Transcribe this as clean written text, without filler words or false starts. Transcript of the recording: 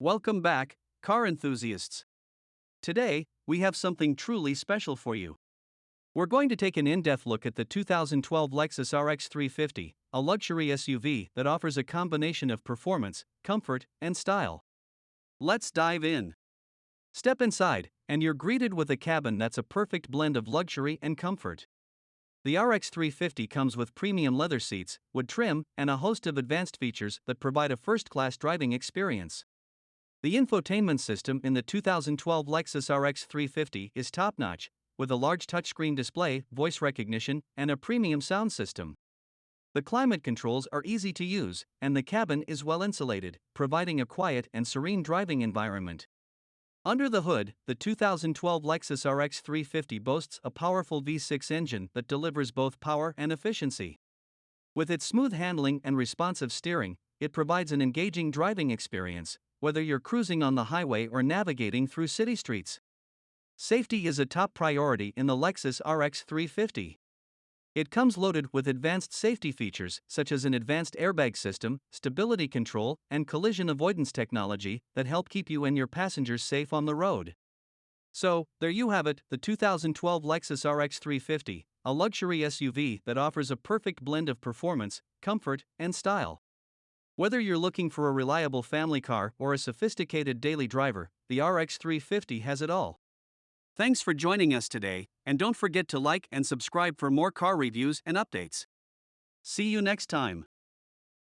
Welcome back, car enthusiasts. Today, we have something truly special for you. We're going to take an in-depth look at the 2012 Lexus RX 350, a luxury SUV that offers a combination of performance, comfort, and style. Let's dive in. Step inside, and you're greeted with a cabin that's a perfect blend of luxury and comfort. The RX 350 comes with premium leather seats, wood trim, and a host of advanced features that provide a first-class driving experience. The infotainment system in the 2012 Lexus RX 350 is top-notch, with a large touchscreen display, voice recognition, and a premium sound system. The climate controls are easy to use, and the cabin is well insulated, providing a quiet and serene driving environment. Under the hood, the 2012 Lexus RX 350 boasts a powerful V6 engine that delivers both power and efficiency. With its smooth handling and responsive steering, it provides an engaging driving experience, whether you're cruising on the highway or navigating through city streets. Safety is a top priority in the Lexus RX 350. It comes loaded with advanced safety features such as an advanced airbag system, stability control, and collision avoidance technology that help keep you and your passengers safe on the road. So, there you have it, the 2012 Lexus RX 350, a luxury SUV that offers a perfect blend of performance, comfort, and style. Whether you're looking for a reliable family car or a sophisticated daily driver, the RX 350 has it all. Thanks for joining us today, and don't forget to like and subscribe for more car reviews and updates. See you next time.